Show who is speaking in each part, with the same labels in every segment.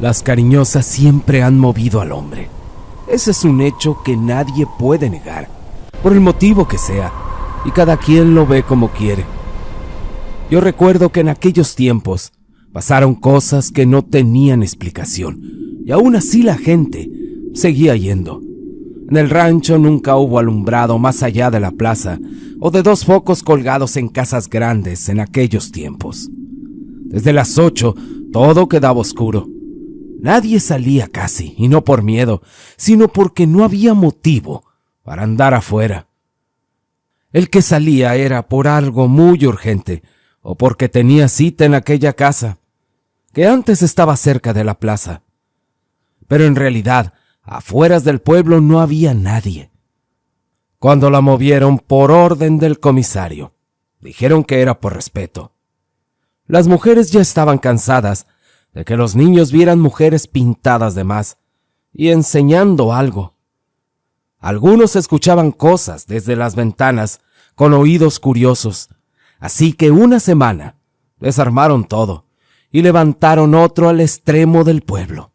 Speaker 1: Las cariñosas siempre han movido al hombre. Ese es un hecho que nadie puede negar, por el motivo que sea, y cada quien lo ve como quiere. Yo recuerdo que en aquellos tiempos pasaron cosas que no tenían explicación, y aún así la gente seguía yendo. En el rancho nunca hubo alumbrado más allá de la plaza o de 2 focos colgados en casas grandes en aquellos tiempos. Desde las 8 todo quedaba oscuro. Nadie salía casi, y no por miedo, sino porque no había motivo para andar afuera. El que salía era por algo muy urgente, o porque tenía cita en aquella casa, que antes estaba cerca de la plaza. Pero en realidad, afueras del pueblo no había nadie. Cuando la movieron por orden del comisario, dijeron que era por respeto. Las mujeres ya estaban cansadas de que los niños vieran mujeres pintadas de más y enseñando algo. Algunos escuchaban cosas desde las ventanas con oídos curiosos, así que una semana desarmaron todo y levantaron otro al extremo del pueblo,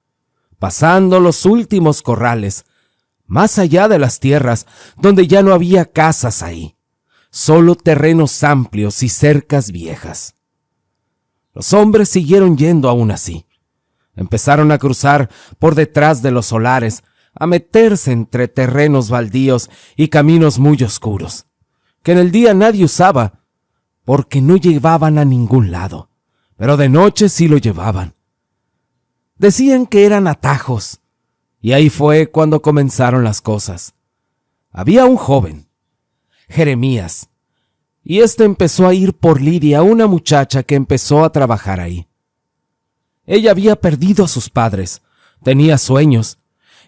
Speaker 1: pasando los últimos corrales, más allá de las tierras donde ya no había casas ahí, solo terrenos amplios y cercas viejas. Los hombres siguieron yendo aún así. Empezaron a cruzar por detrás de los solares, a meterse entre terrenos baldíos y caminos muy oscuros, que en el día nadie usaba, porque no llevaban a ningún lado, pero de noche sí lo llevaban. Decían que eran atajos, y ahí fue cuando comenzaron las cosas. Había un joven, Jeremías, y empezó a ir por Lidia, una muchacha que empezó a trabajar ahí. Ella había perdido a sus padres, tenía sueños,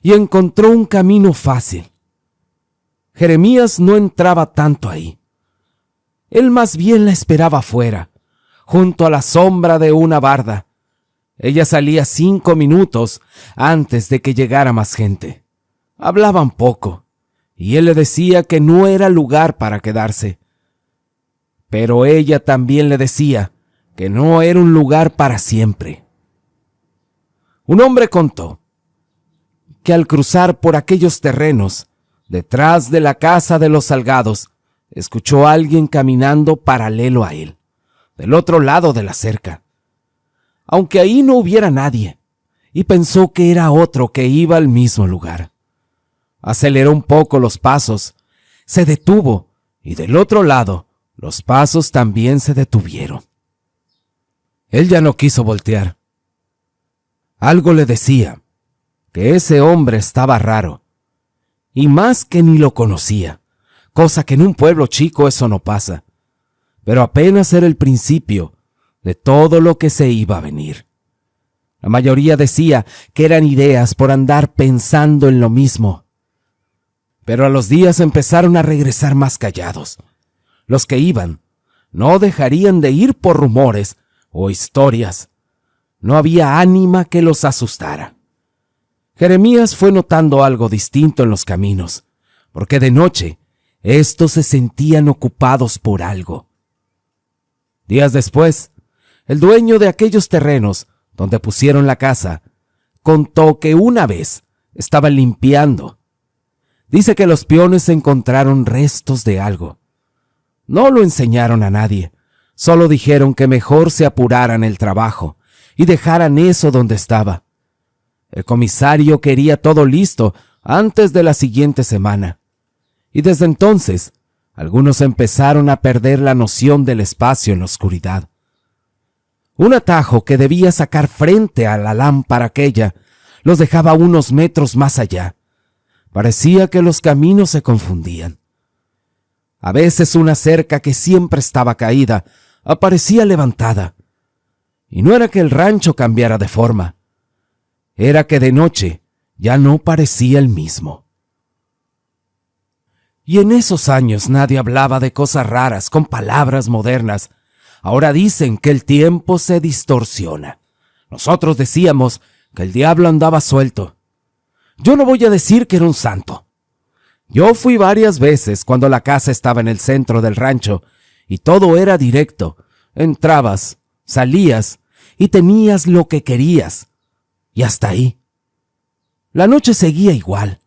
Speaker 1: y encontró un camino fácil. Jeremías no entraba tanto ahí. Él más bien la esperaba afuera, junto a la sombra de una barda. Ella salía 5 minutos antes de que llegara más gente. Hablaban poco, y él le decía que no era lugar para quedarse. Pero ella también le decía que no era un lugar para siempre. Un hombre contó que al cruzar por aquellos terrenos, detrás de la casa de los Salgados, escuchó a alguien caminando paralelo a él, del otro lado de la cerca, aunque ahí no hubiera nadie, y pensó que era otro que iba al mismo lugar. Aceleró un poco los pasos, se detuvo, y del otro lado, los pasos también se detuvieron. Él ya no quiso voltear. Algo le decía que ese hombre estaba raro, y más que ni lo conocía, cosa que en un pueblo chico eso no pasa, pero apenas era el principio de todo lo que se iba a venir. La mayoría decía que eran ideas por andar pensando en lo mismo, pero a los días empezaron a regresar más callados. Los que iban no dejarían de ir por rumores o historias. No había ánima que los asustara. Jeremías fue notando algo distinto en los caminos, porque de noche estos se sentían ocupados por algo. Días después, el dueño de aquellos terrenos donde pusieron la casa contó que una vez estaban limpiando. Dice que los peones encontraron restos de algo. No lo enseñaron a nadie, solo dijeron que mejor se apuraran el trabajo y dejaran eso donde estaba. El comisario quería todo listo antes de la siguiente semana, y desde entonces algunos empezaron a perder la noción del espacio en la oscuridad. Un atajo que debía sacar frente a la lámpara aquella los dejaba unos metros más allá. Parecía que los caminos se confundían. A veces una cerca que siempre estaba caída aparecía levantada. Y no era que el rancho cambiara de forma, era que de noche ya no parecía el mismo. Y en esos años nadie hablaba de cosas raras con palabras modernas. Ahora dicen que el tiempo se distorsiona. Nosotros decíamos que el diablo andaba suelto. Yo no voy a decir que era un santo. Yo fui varias veces cuando la casa estaba en el centro del rancho y todo era directo. Entrabas, salías y tenías lo que querías. Y hasta ahí. La noche seguía igual,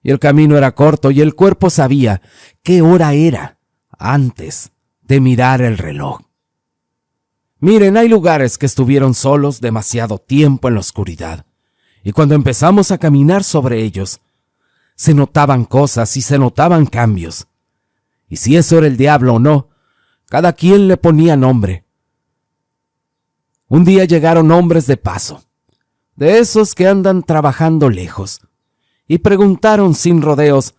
Speaker 1: y el camino era corto, y el cuerpo sabía qué hora era antes de mirar el reloj. Miren, hay lugares que estuvieron solos demasiado tiempo en la oscuridad, y cuando empezamos a caminar sobre ellos, se notaban cosas y se notaban cambios. Y si eso era el diablo o no, cada quien le ponía nombre. Un día llegaron hombres de paso, de esos que andan trabajando lejos, y preguntaron sin rodeos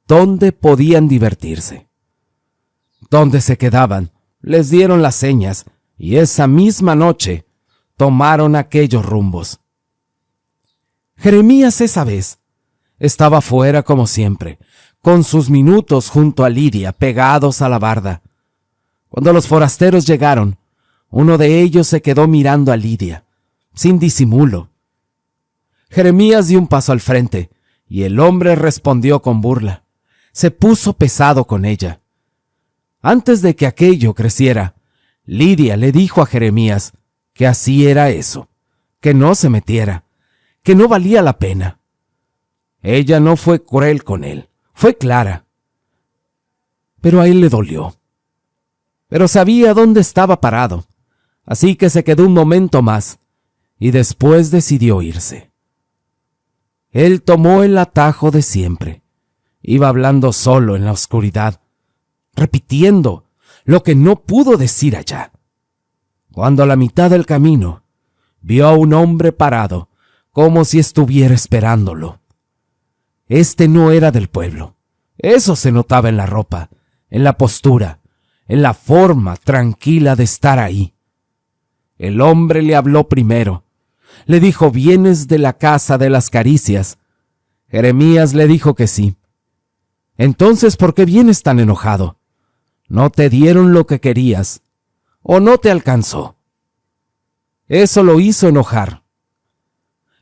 Speaker 1: dónde podían divertirse. Dónde se quedaban, les dieron las señas, y esa misma noche tomaron aquellos rumbos. Jeremías esa vez estaba fuera como siempre, con sus minutos junto a Lidia pegados a la barda. Cuando los forasteros llegaron, uno de ellos se quedó mirando a Lidia, sin disimulo. Jeremías dio un paso al frente, y el hombre respondió con burla. Se puso pesado con ella. Antes de que aquello creciera, Lidia le dijo a Jeremías que así era eso, que no se metiera, que no valía la pena. Ella no fue cruel con él, fue clara. Pero a él le dolió. Pero sabía dónde estaba parado, así que se quedó un momento más, y después decidió irse. Él tomó el atajo de siempre. Iba hablando solo en la oscuridad, repitiendo lo que no pudo decir allá. Cuando a la mitad del camino vio a un hombre parado, como si estuviera esperándolo. Este no era del pueblo. Eso se notaba en la ropa, en la postura, en la forma tranquila de estar ahí. El hombre le habló primero. Le dijo: ¿vienes de la casa de las caricias? Jeremías le dijo que sí. Entonces, ¿por qué vienes tan enojado? ¿No te dieron lo que querías? ¿O no te alcanzó? Eso lo hizo enojar.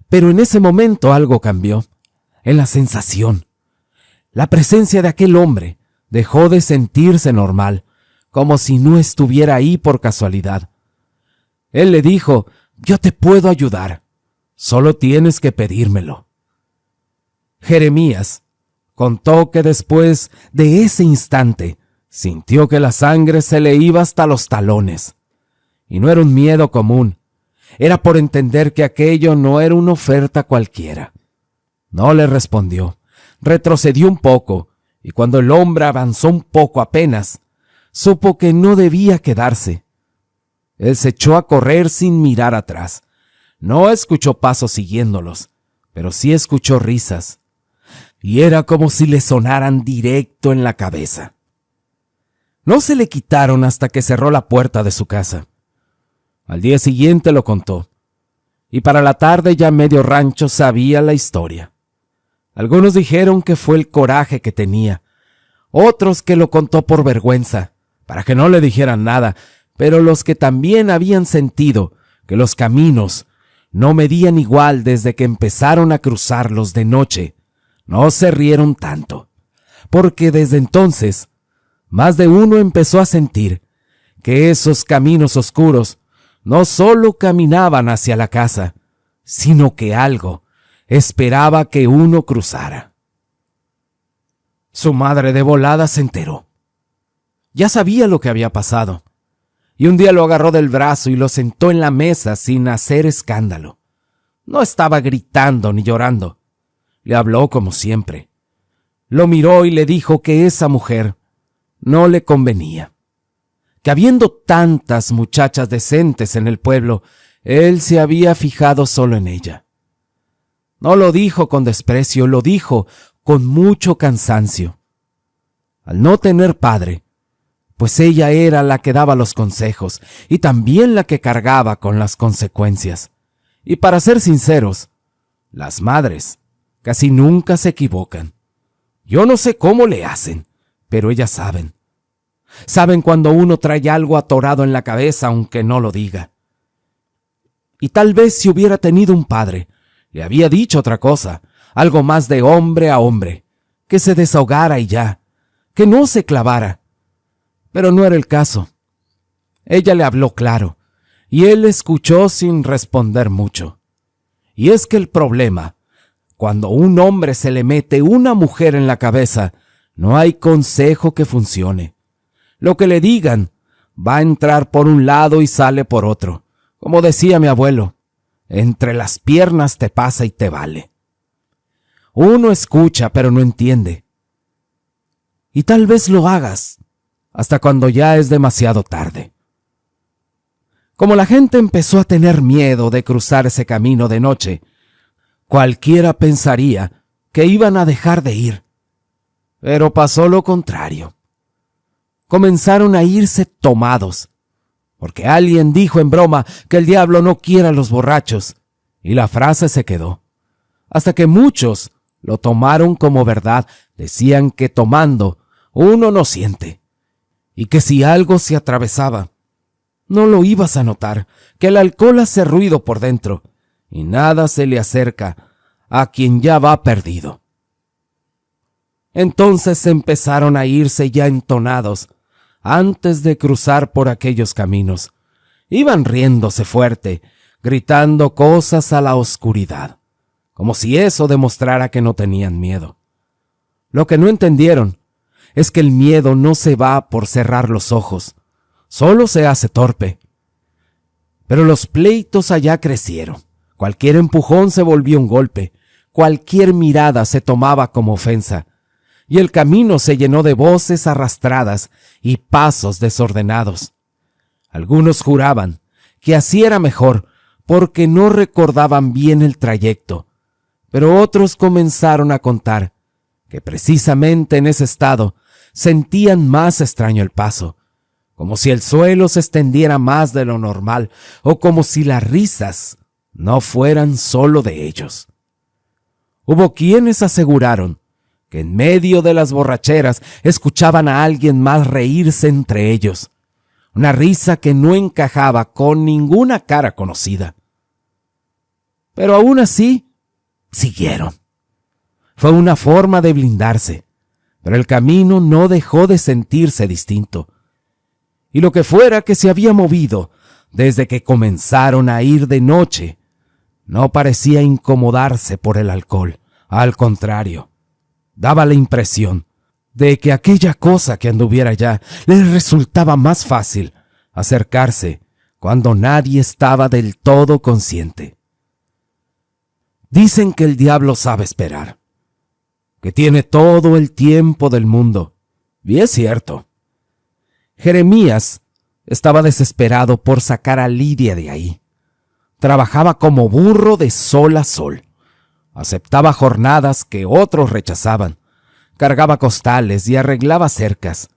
Speaker 1: Pero en ese momento algo cambió, en la sensación. La presencia de aquel hombre dejó de sentirse normal, como si no estuviera ahí por casualidad. Él le dijo: yo te puedo ayudar, solo tienes que pedírmelo. Jeremías contó que después de ese instante sintió que la sangre se le iba hasta los talones. Y no era un miedo común, era por entender que aquello no era una oferta cualquiera. No le respondió, retrocedió un poco, y cuando el hombre avanzó un poco apenas, supo que no debía quedarse. Él se echó a correr sin mirar atrás. No escuchó pasos siguiéndolos, pero sí escuchó risas, y era como si le sonaran directo en la cabeza. No se le quitaron hasta que cerró la puerta de su casa. Al día siguiente lo contó, y para la tarde ya medio rancho sabía la historia. Algunos dijeron que fue el coraje que tenía, otros que lo contó por vergüenza, para que no le dijeran nada, pero los que también habían sentido que los caminos no medían igual desde que empezaron a cruzarlos de noche, no se rieron tanto, porque desde entonces más de uno empezó a sentir que esos caminos oscuros no solo caminaban hacia la casa, sino que algo esperaba que uno cruzara. Su madre de volada se enteró. Ya sabía lo que había pasado, y un día lo agarró del brazo y lo sentó en la mesa sin hacer escándalo. No estaba gritando ni llorando. Le habló como siempre. Lo miró y le dijo que esa mujer no le convenía, que habiendo tantas muchachas decentes en el pueblo, él se había fijado solo en ella. No lo dijo con desprecio, lo dijo con mucho cansancio. Al no tener padre, pues ella era la que daba los consejos y también la que cargaba con las consecuencias. Y para ser sinceros, las madres casi nunca se equivocan. Yo no sé cómo le hacen, pero ellas saben. Saben cuando uno trae algo atorado en la cabeza aunque no lo diga. Y tal vez si hubiera tenido un padre, le había dicho otra cosa, algo más de hombre a hombre, que se desahogara y ya, que no se clavara. Pero no era el caso. Ella le habló claro, y él escuchó sin responder mucho. Y es que el problema, cuando a un hombre se le mete una mujer en la cabeza, no hay consejo que funcione. Lo que le digan va a entrar por un lado y sale por otro. Como decía mi abuelo, entre las piernas te pasa y te vale. Uno escucha pero no entiende. Y tal vez lo hagas hasta cuando ya es demasiado tarde. Como la gente empezó a tener miedo de cruzar ese camino de noche, cualquiera pensaría que iban a dejar de ir. Pero pasó lo contrario. Comenzaron a irse tomados, porque alguien dijo en broma que el diablo no quiere a los borrachos, y la frase se quedó, hasta que muchos lo tomaron como verdad. Decían que tomando uno no siente, y que si algo se atravesaba, no lo ibas a notar, que el alcohol hace ruido por dentro, y nada se le acerca a quien ya va perdido. Entonces empezaron a irse ya entonados, antes de cruzar por aquellos caminos. Iban riéndose fuerte, gritando cosas a la oscuridad, como si eso demostrara que no tenían miedo. Lo que no entendieron es que el miedo no se va por cerrar los ojos, solo se hace torpe. Pero los pleitos allá crecieron. Cualquier empujón se volvió un golpe, cualquier mirada se tomaba como ofensa, y el camino se llenó de voces arrastradas y pasos desordenados. Algunos juraban que así era mejor porque no recordaban bien el trayecto, pero otros comenzaron a contar que precisamente en ese estado sentían más extraño el paso, como si el suelo se extendiera más de lo normal o como si las risas no fueran solo de ellos. Hubo quienes aseguraron que en medio de las borracheras escuchaban a alguien más reírse entre ellos, una risa que no encajaba con ninguna cara conocida. Pero aún así, siguieron. Fue una forma de blindarse, pero el camino no dejó de sentirse distinto. Y lo que fuera que se había movido desde que comenzaron a ir de noche, no parecía incomodarse por el alcohol. Al contrario, daba la impresión de que aquella cosa que anduviera allá les resultaba más fácil acercarse cuando nadie estaba del todo consciente. Dicen que el diablo sabe esperar, que tiene todo el tiempo del mundo, y es cierto. Jeremías estaba desesperado por sacar a Lidia de ahí. Trabajaba como burro de sol a sol. Aceptaba jornadas que otros rechazaban. Cargaba costales y arreglaba cercas.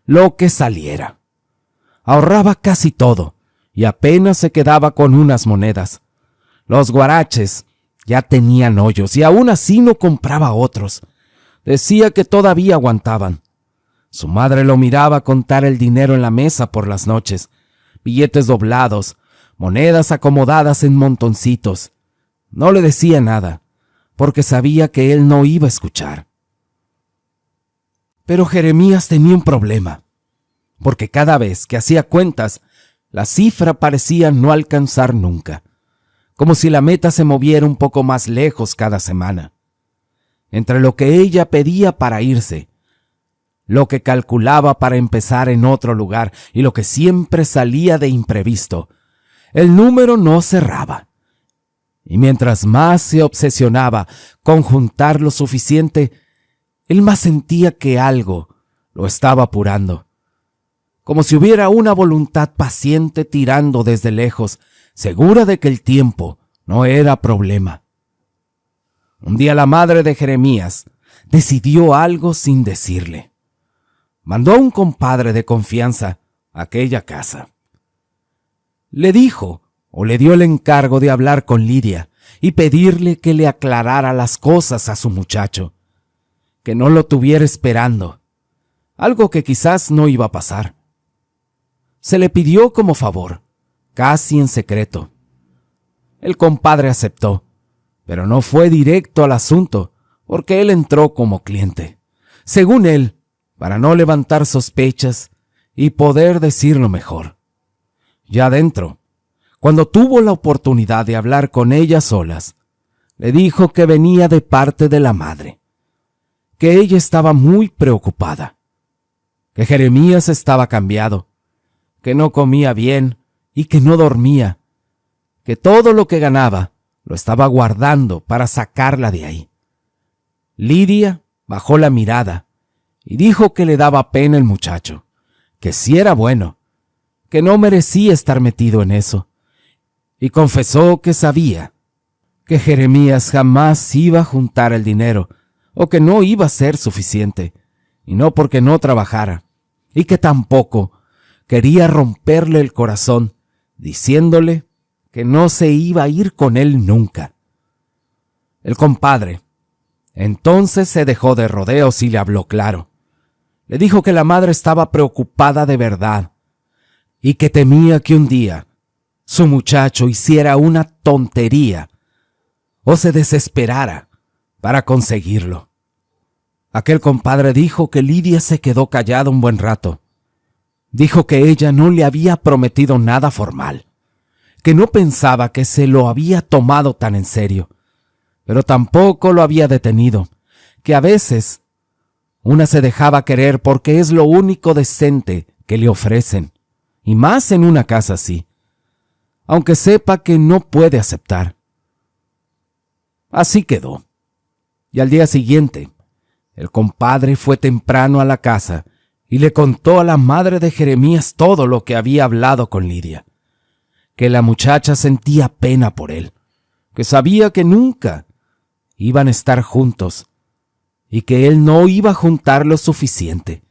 Speaker 1: Lo que saliera. Ahorraba casi todo y apenas se quedaba con unas monedas. Los guaraches ya tenían hoyos y aún así no compraba otros. Decía que todavía aguantaban. Su madre lo miraba contar el dinero en la mesa por las noches, billetes doblados, monedas acomodadas en montoncitos. No le decía nada, porque sabía que él no iba a escuchar. Pero Jeremías tenía un problema, porque cada vez que hacía cuentas, la cifra parecía no alcanzar nunca, como si la meta se moviera un poco más lejos cada semana. Entre lo que ella pedía para irse, lo que calculaba para empezar en otro lugar y lo que siempre salía de imprevisto, el número no cerraba. Y mientras más se obsesionaba con juntar lo suficiente, él más sentía que algo lo estaba apurando, como si hubiera una voluntad paciente tirando desde lejos, segura de que el tiempo no era problema. Un día la madre de Jeremías decidió algo sin decirle. Mandó a un compadre de confianza a aquella casa. Le dijo, o le dio el encargo de hablar con Lidia y pedirle que le aclarara las cosas a su muchacho, que no lo tuviera esperando, algo que quizás no iba a pasar. Se le pidió como favor, casi en secreto. El compadre aceptó, pero no fue directo al asunto, porque él entró como cliente. Según él, para no levantar sospechas y poder decirlo mejor. Ya dentro, cuando tuvo la oportunidad de hablar con ella solas, le dijo que venía de parte de la madre, que ella estaba muy preocupada, que Jeremías estaba cambiado, que no comía bien y que no dormía, que todo lo que ganaba lo estaba guardando para sacarla de ahí. Lidia bajó la mirada y dijo que le daba pena el muchacho, que sí era bueno, que no merecía estar metido en eso, y confesó que sabía que Jeremías jamás iba a juntar el dinero o que no iba a ser suficiente, y no porque no trabajara, y que tampoco quería romperle el corazón diciéndole que no se iba a ir con él nunca. El compadre entonces se dejó de rodeos y le habló claro. Le dijo que la madre estaba preocupada de verdad y que temía que un día su muchacho hiciera una tontería o se desesperara para conseguirlo. Aquel compadre dijo que Lidia se quedó callada un buen rato. Dijo que ella no le había prometido nada formal, que no pensaba que se lo había tomado tan en serio, pero tampoco lo había detenido, que a veces una se dejaba querer porque es lo único decente que le ofrecen, y más en una casa así, aunque sepa que no puede aceptar. Así quedó. Y al día siguiente, el compadre fue temprano a la casa y le contó a la madre de Jeremías todo lo que había hablado con Lidia, que la muchacha sentía pena por él, que sabía que nunca iban a estar juntos y que él no iba a juntar lo suficiente,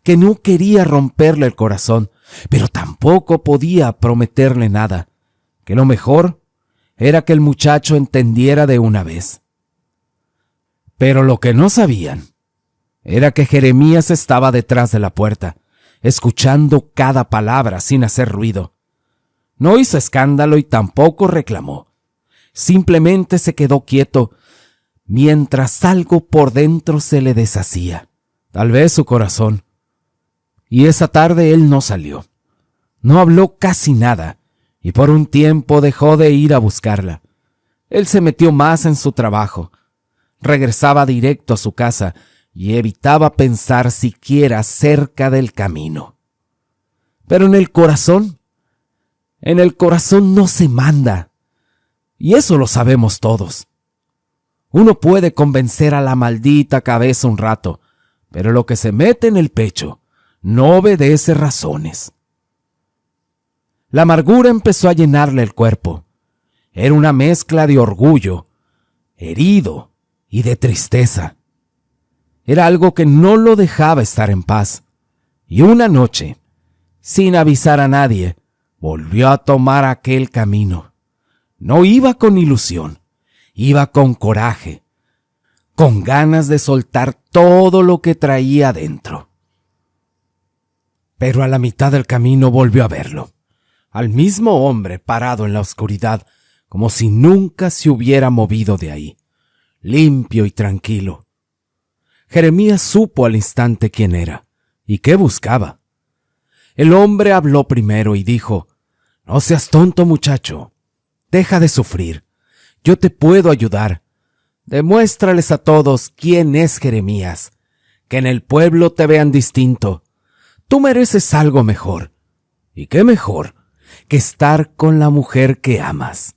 Speaker 1: que no quería romperle el corazón, pero tampoco podía prometerle nada, que lo mejor era que el muchacho entendiera de una vez. Pero lo que no sabían era que Jeremías estaba detrás de la puerta, escuchando cada palabra sin hacer ruido. No hizo escándalo y tampoco reclamó. Simplemente se quedó quieto, mientras algo por dentro se le deshacía, tal vez su corazón. Y esa tarde él no salió. No habló casi nada, y por un tiempo dejó de ir a buscarla. Él se metió más en su trabajo. Regresaba directo a su casa y evitaba pensar siquiera cerca del camino. Pero en el corazón no se manda. Y eso lo sabemos todos. Uno puede convencer a la maldita cabeza un rato, pero lo que se mete en el pecho no obedece razones. La amargura empezó a llenarle el cuerpo. Era una mezcla de orgullo, herido y de tristeza. Era algo que no lo dejaba estar en paz. Y una noche, sin avisar a nadie, volvió a tomar aquel camino. No iba con ilusión, iba con coraje, con ganas de soltar todo lo que traía adentro. Pero a la mitad del camino volvió a verlo, al mismo hombre parado en la oscuridad, como si nunca se hubiera movido de ahí, limpio y tranquilo. Jeremías supo al instante quién era y qué buscaba. El hombre habló primero y dijo: «No seas tonto, muchacho. Deja de sufrir. Yo te puedo ayudar. Demuéstrales a todos quién es Jeremías. Que en el pueblo te vean distinto. Tú mereces algo mejor. ¿Y qué mejor que estar con la mujer que amas?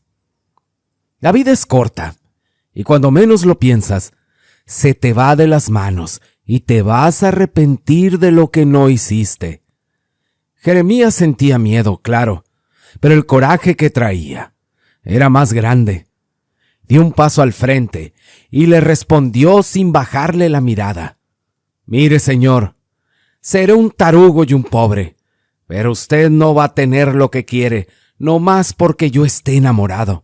Speaker 1: La vida es corta, y cuando menos lo piensas, se te va de las manos y te vas a arrepentir de lo que no hiciste». Jeremías sentía miedo, claro, pero el coraje que traía era más grande. Dio un paso al frente y le respondió sin bajarle la mirada: «Mire, señor, seré un tarugo y un pobre, pero usted no va a tener lo que quiere, no más porque yo esté enamorado».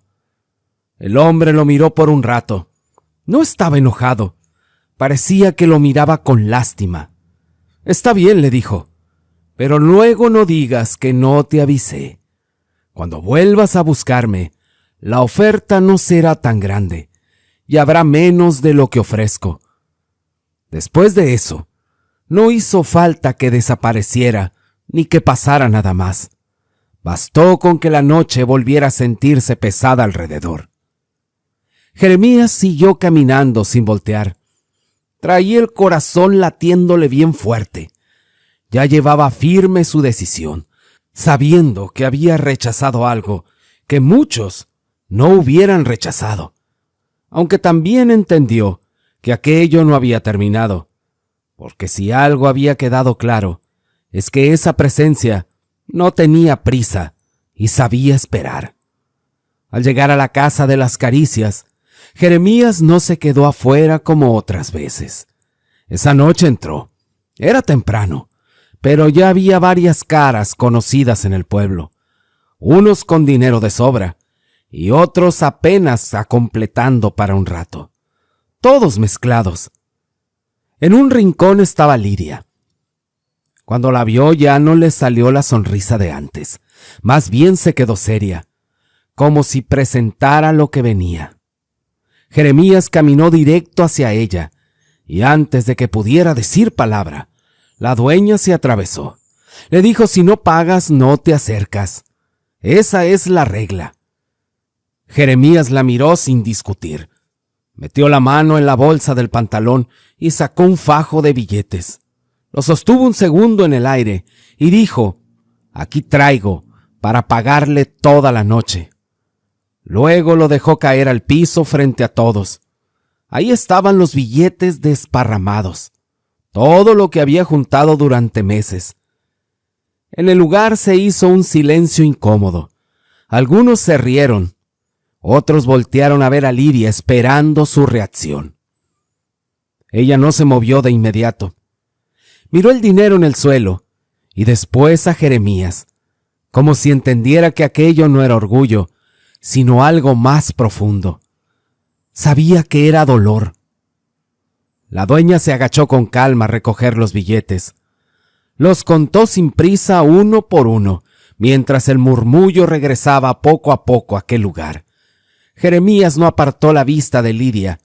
Speaker 1: El hombre lo miró por un rato. No estaba enojado. Parecía que lo miraba con lástima. «Está bien», le dijo, «pero luego no digas que no te avisé. Cuando vuelvas a buscarme, la oferta no será tan grande y habrá menos de lo que ofrezco». Después de eso, no hizo falta que desapareciera ni que pasara nada más. Bastó con que la noche volviera a sentirse pesada alrededor. Jeremías siguió caminando sin voltear. Traía el corazón latiéndole bien fuerte. Ya llevaba firme su decisión, sabiendo que había rechazado algo que muchos no hubieran rechazado, aunque también entendió que aquello no había terminado, porque si algo había quedado claro, es que esa presencia no tenía prisa y sabía esperar. Al llegar a la casa de las caricias, Jeremías no se quedó afuera como otras veces. Esa noche entró. Era temprano, pero ya había varias caras conocidas en el pueblo, unos con dinero de sobra y otros apenas acompletando para un rato, todos mezclados. En un rincón estaba Lidia. Cuando la vio ya no le salió la sonrisa de antes, más bien se quedó seria, como si presentara lo que venía. Jeremías caminó directo hacia ella, y antes de que pudiera decir palabra, la dueña se atravesó. Le dijo: si no pagas, no te acercas. Esa es la regla. Jeremías la miró sin discutir. Metió la mano en la bolsa del pantalón y sacó un fajo de billetes. Lo sostuvo un segundo en el aire y dijo: aquí traigo para pagarle toda la noche. Luego lo dejó caer al piso frente a todos. Ahí estaban los billetes desparramados, todo lo que había juntado durante meses. En el lugar se hizo un silencio incómodo. Algunos se rieron, otros voltearon a ver a Lidia esperando su reacción. Ella no se movió de inmediato. Miró el dinero en el suelo y después a Jeremías, como si entendiera que aquello no era orgullo, sino algo más profundo. Sabía que era dolor. La dueña se agachó con calma a recoger los billetes. Los contó sin prisa uno por uno, mientras el murmullo regresaba poco a poco a aquel lugar. Jeremías no apartó la vista de Lidia,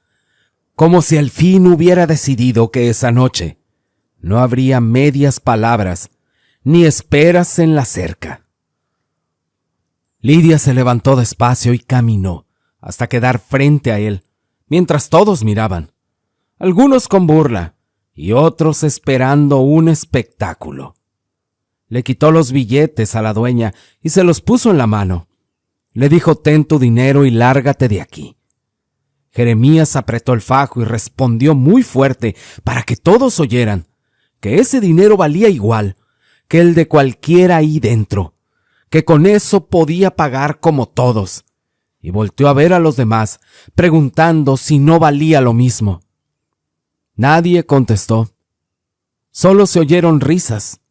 Speaker 1: como si al fin hubiera decidido que esa noche no habría medias palabras ni esperas en la cerca. Lidia se levantó despacio y caminó hasta quedar frente a él, mientras todos miraban, algunos con burla y otros esperando un espectáculo. Le quitó los billetes a la dueña y se los puso en la mano. Le dijo: ten tu dinero y lárgate de aquí. Jeremías apretó el fajo y respondió muy fuerte para que todos oyeran que ese dinero valía igual que el de cualquiera ahí dentro, que con eso podía pagar como todos, y volteó a ver a los demás, preguntando si no valía lo mismo. Nadie contestó. Solo se oyeron risas.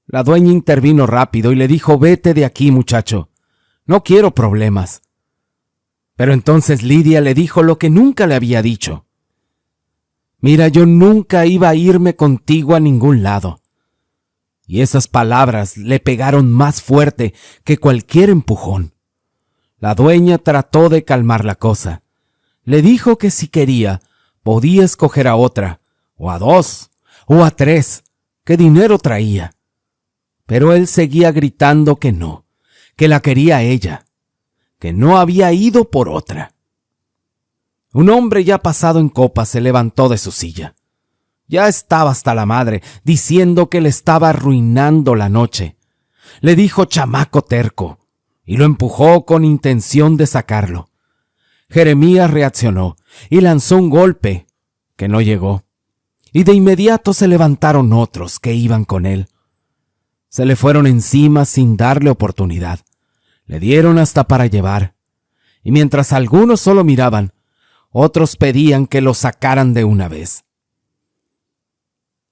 Speaker 1: La dueña intervino rápido y le dijo: vete de aquí, muchacho. No quiero problemas. Pero entonces Lidia le dijo lo que nunca le había dicho. Mira, yo nunca iba a irme contigo a ningún lado. Y esas palabras le pegaron más fuerte que cualquier empujón. La dueña trató de calmar la cosa. Le dijo que si quería, podía escoger a otra, o a dos, o a tres, que dinero traía. Pero él seguía gritando que no, que la quería a ella, que no había ido por otra. Un hombre ya pasado en copas se levantó de su silla. Ya estaba hasta la madre, diciendo que le estaba arruinando la noche. Le dijo chamaco terco, y lo empujó con intención de sacarlo. Jeremías reaccionó y lanzó un golpe que no llegó, y de inmediato se levantaron otros que iban con él. Se le fueron encima sin darle oportunidad. Le dieron hasta para llevar, y mientras algunos solo miraban, otros pedían que lo sacaran de una vez.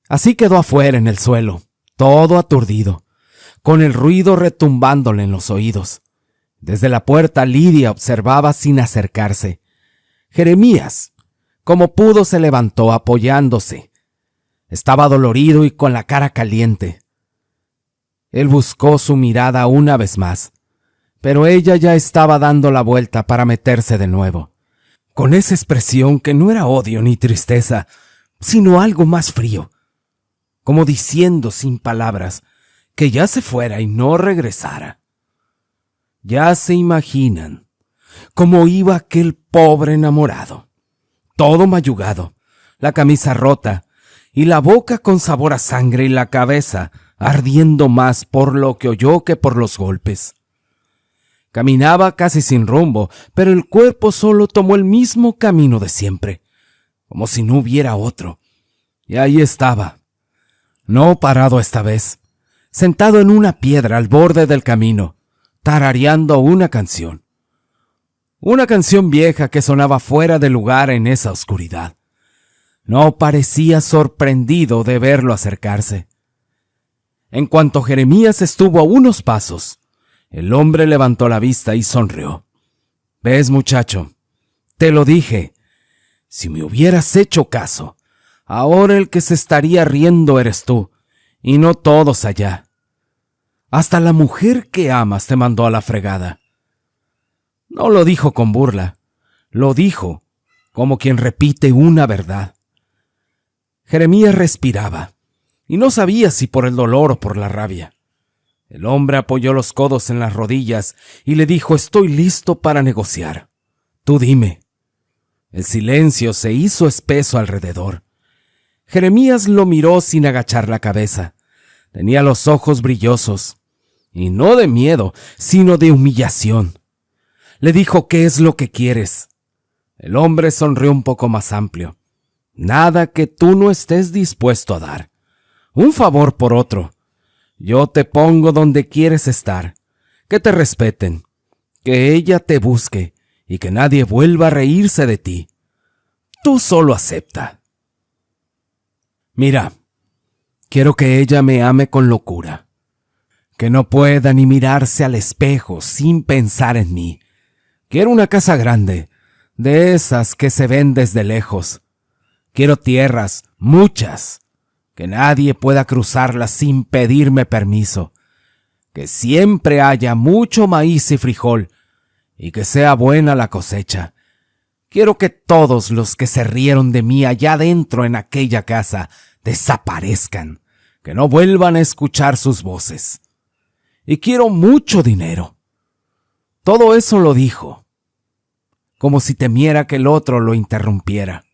Speaker 1: Así quedó afuera en el suelo, todo aturdido, con el ruido retumbándole en los oídos. Desde la puerta Lidia observaba sin acercarse. Jeremías, como pudo, se levantó apoyándose. Estaba dolorido y con la cara caliente. Él buscó su mirada una vez más, pero ella ya estaba dando la vuelta para meterse de nuevo, con esa expresión que no era odio ni tristeza, sino algo más frío, como diciendo sin palabras que ya se fuera y no regresara. Ya se imaginan, cómo iba aquel pobre enamorado, todo mayugado, la camisa rota, y la boca con sabor a sangre y la cabeza ardiendo más por lo que oyó que por los golpes. Caminaba casi sin rumbo, pero el cuerpo solo tomó el mismo camino de siempre, como si no hubiera otro. Y ahí estaba, no parado esta vez, sentado en una piedra al borde del camino, tarareando una canción. Una canción vieja que sonaba fuera de lugar en esa oscuridad. No parecía sorprendido de verlo acercarse. En cuanto Jeremías estuvo a unos pasos, el hombre levantó la vista y sonrió. «¿Ves, muchacho? Te lo dije. Si me hubieras hecho caso, ahora el que se estaría riendo eres tú, y no todos allá. Hasta la mujer que amas te mandó a la fregada». No lo dijo con burla, lo dijo como quien repite una verdad. Jeremías respiraba, y no sabía si por el dolor o por la rabia. El hombre apoyó los codos en las rodillas y le dijo: «Estoy listo para negociar. Tú dime». El silencio se hizo espeso alrededor. Jeremías lo miró sin agachar la cabeza. Tenía los ojos brillosos, y no de miedo, sino de humillación. Le dijo: «¿Qué es lo que quieres?». El hombre sonrió un poco más amplio. «Nada que tú no estés dispuesto a dar. Un favor por otro. Yo te pongo donde quieres estar. Que te respeten. Que ella te busque y que nadie vuelva a reírse de ti. Tú solo acepta». «Mira, quiero que ella me ame con locura. Que no pueda ni mirarse al espejo sin pensar en mí. Quiero una casa grande, de esas que se ven desde lejos. Quiero tierras, muchas, que nadie pueda cruzarlas sin pedirme permiso. Que siempre haya mucho maíz y frijol, y que sea buena la cosecha. Quiero que todos los que se rieron de mí allá dentro en aquella casa desaparezcan, que no vuelvan a escuchar sus voces. Y quiero mucho dinero». Todo eso lo dijo, como si temiera que el otro lo interrumpiera.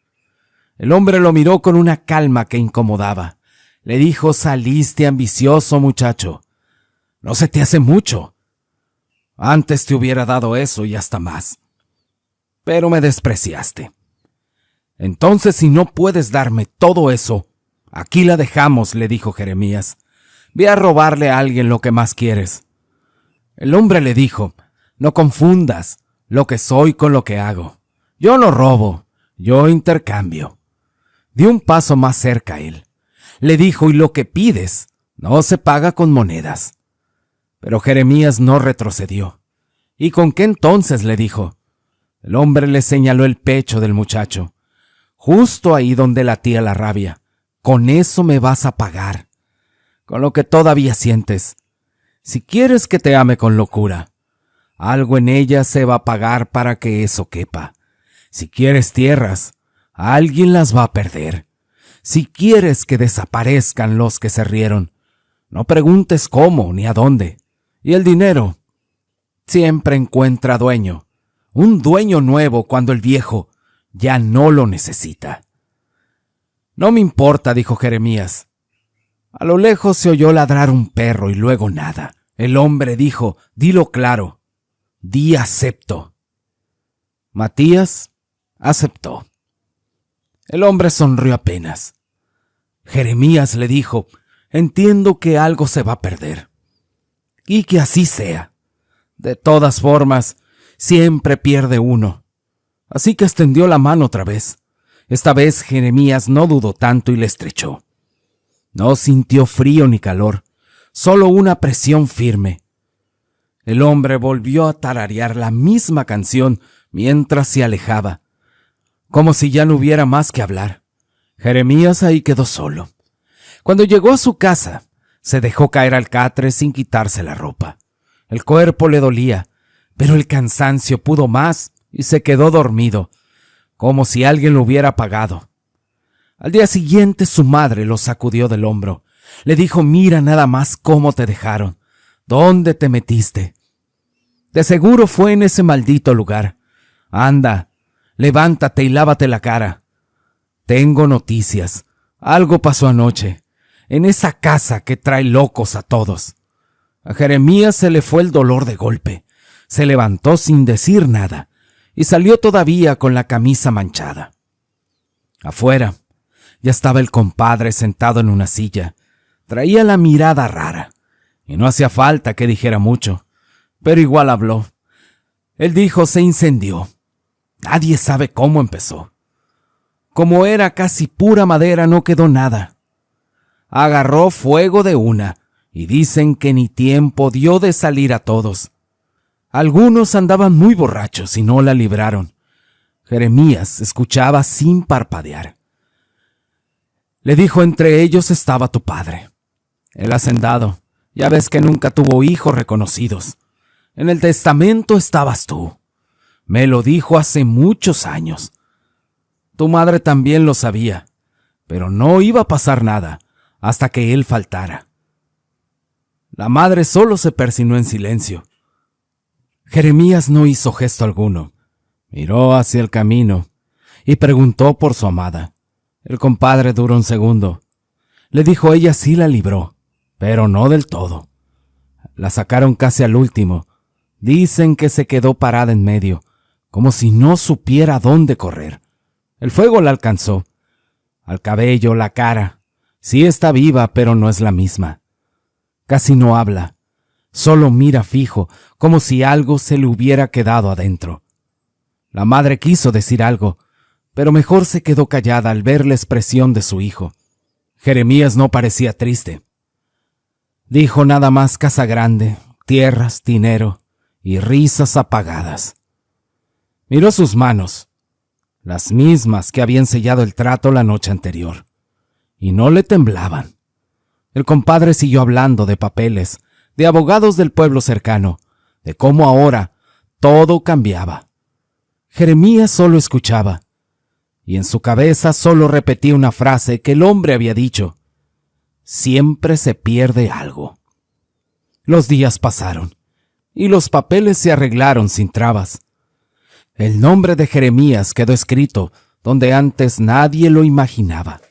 Speaker 1: El hombre lo miró con una calma que incomodaba. Le dijo: «Saliste ambicioso, muchacho. No se te hace mucho. Antes te hubiera dado eso y hasta más. Pero me despreciaste. Entonces, si no puedes darme todo eso, aquí la dejamos», le dijo Jeremías. «Ve a robarle a alguien lo que más quieres». El hombre le dijo: «No confundas lo que soy con lo que hago. Yo no robo, yo intercambio». Dio un paso más cerca a él. Le dijo: «Y lo que pides no se paga con monedas». Pero Jeremías no retrocedió. «¿Y con qué entonces?», le dijo. El hombre le señaló el pecho del muchacho. «Justo ahí donde latía la rabia. Con eso me vas a pagar. Con lo que todavía sientes. Si quieres que te ame con locura, algo en ella se va a pagar para que eso quepa. Si quieres tierras, alguien las va a perder. Si quieres que desaparezcan los que se rieron, no preguntes cómo ni a dónde. Y el dinero siempre encuentra dueño. Un dueño nuevo cuando el viejo ya no lo necesita». «No me importa», dijo Jeremías. A lo lejos se oyó ladrar un perro y luego nada. El hombre dijo: «Dilo claro. Di acepto». Matías aceptó. El hombre sonrió apenas. Jeremías le dijo: «Entiendo que algo se va a perder. Y que así sea. De todas formas, siempre pierde uno». Así que extendió la mano otra vez. Esta vez Jeremías no dudó tanto y le estrechó. No sintió frío ni calor, solo una presión firme. El hombre volvió a tararear la misma canción mientras se alejaba, como si ya no hubiera más que hablar. Jeremías ahí quedó solo. Cuando llegó a su casa, se dejó caer al catre sin quitarse la ropa. El cuerpo le dolía, pero el cansancio pudo más y se quedó dormido, como si alguien lo hubiera apagado. Al día siguiente su madre lo sacudió del hombro. Le dijo: «Mira nada más cómo te dejaron. ¿Dónde te metiste?». De seguro fue en ese maldito lugar. Anda, levántate y lávate la cara. Tengo noticias. Algo pasó anoche, en esa casa que trae locos a todos. A Jeremías se le fue el dolor de golpe. Se levantó sin decir nada y salió todavía con la camisa manchada. Afuera ya estaba el compadre sentado en una silla. Traía la mirada rara y no hacía falta que dijera mucho, pero igual habló. Él dijo: se incendió. Nadie sabe cómo empezó. Como era casi pura madera, no quedó nada. Agarró fuego de una, y dicen que ni tiempo dio de salir a todos. Algunos andaban muy borrachos y no la libraron. Jeremías escuchaba sin parpadear. Le dijo: entre ellos estaba tu padre, el hacendado. Ya ves que nunca tuvo hijos reconocidos. En el testamento estabas tú. Me lo dijo hace muchos años. Tu madre también lo sabía, pero no iba a pasar nada hasta que él faltara. La madre solo se persinó en silencio. Jeremías no hizo gesto alguno. Miró hacia el camino y preguntó por su amada. El compadre duró un segundo. Le dijo: ella sí la libró, pero no del todo. La sacaron casi al último. Dicen que se quedó parada en medio, como si no supiera dónde correr. El fuego la alcanzó. Al cabello, la cara. Sí está viva, pero no es la misma. Casi no habla. Solo mira fijo, como si algo se le hubiera quedado adentro. La madre quiso decir algo, pero mejor se quedó callada al ver la expresión de su hijo. Jeremías no parecía triste. Dijo nada más: casa grande, tierras, dinero y risas apagadas. Miró sus manos, las mismas que habían sellado el trato la noche anterior, y no le temblaban. El compadre siguió hablando de papeles, de abogados del pueblo cercano, de cómo ahora todo cambiaba. Jeremías solo escuchaba, y en su cabeza solo repetía una frase que el hombre había dicho: siempre se pierde algo. Los días pasaron, y los papeles se arreglaron sin trabas. El nombre de Jeremías quedó escrito donde antes nadie lo imaginaba.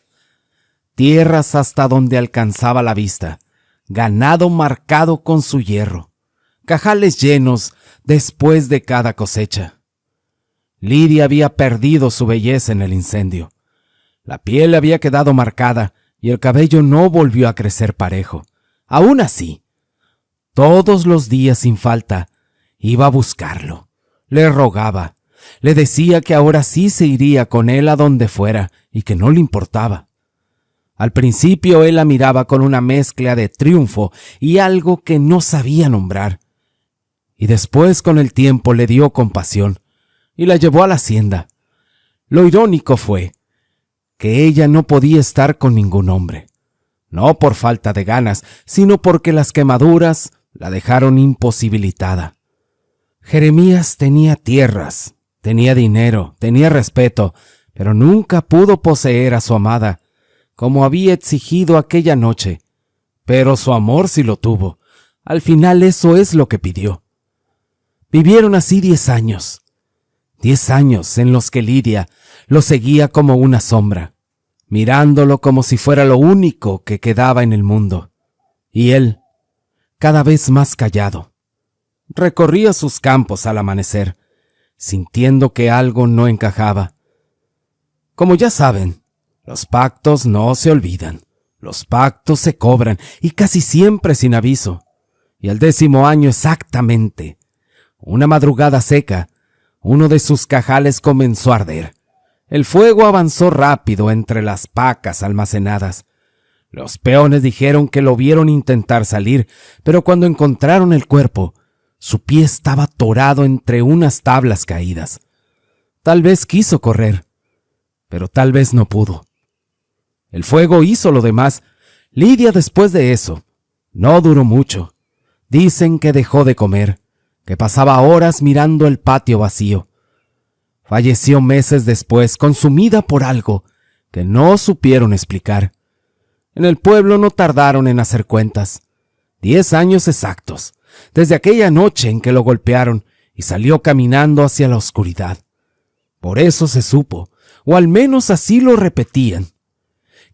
Speaker 1: Tierras hasta donde alcanzaba la vista, ganado marcado con su hierro, cajales llenos después de cada cosecha. Lidia había perdido su belleza en el incendio. La piel había quedado marcada y el cabello no volvió a crecer parejo. Aún así, todos los días sin falta iba a buscarlo. Le rogaba, le decía que ahora sí se iría con él a donde fuera y que no le importaba. Al principio él la miraba con una mezcla de triunfo y algo que no sabía nombrar. Y después con el tiempo le dio compasión y la llevó a la hacienda. Lo irónico fue que ella no podía estar con ningún hombre. No por falta de ganas, sino porque las quemaduras la dejaron imposibilitada. Jeremías tenía tierras, tenía dinero, tenía respeto, pero nunca pudo poseer a su amada, como había exigido aquella noche. Pero su amor sí lo tuvo. Al final eso es lo que pidió. Vivieron así 10 años. 10 años en los que Lidia lo seguía como una sombra, mirándolo como si fuera lo único que quedaba en el mundo. Y él, cada vez más callado, recorría sus campos al amanecer, sintiendo que algo no encajaba. Como ya saben, los pactos no se olvidan, los pactos se cobran y casi siempre sin aviso. Y al 10º año exactamente, una madrugada seca, uno de sus cajales comenzó a arder. El fuego avanzó rápido entre las pacas almacenadas. Los peones dijeron que lo vieron intentar salir, pero cuando encontraron el cuerpo, su pie estaba atorado entre unas tablas caídas. Tal vez quiso correr, pero tal vez no pudo. El fuego hizo lo demás. Lidia, después de eso, no duró mucho. Dicen que dejó de comer, que pasaba horas mirando el patio vacío. Falleció meses después, consumida por algo que no supieron explicar. En el pueblo no tardaron en hacer cuentas. 10 años exactos, desde aquella noche en que lo golpearon y salió caminando hacia la oscuridad. Por eso se supo, o al menos así lo repetían,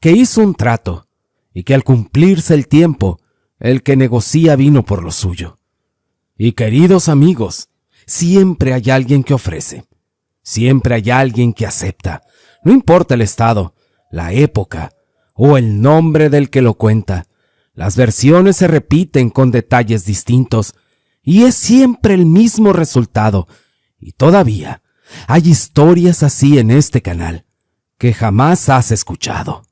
Speaker 1: que hizo un trato y que al cumplirse el tiempo, el que negocia vino por lo suyo. Y queridos amigos, siempre hay alguien que ofrece, siempre hay alguien que acepta, no importa el estado, la época o el nombre del que lo cuenta. Las versiones se repiten con detalles distintos y es siempre el mismo resultado. Y todavía hay historias así en este canal que jamás has escuchado.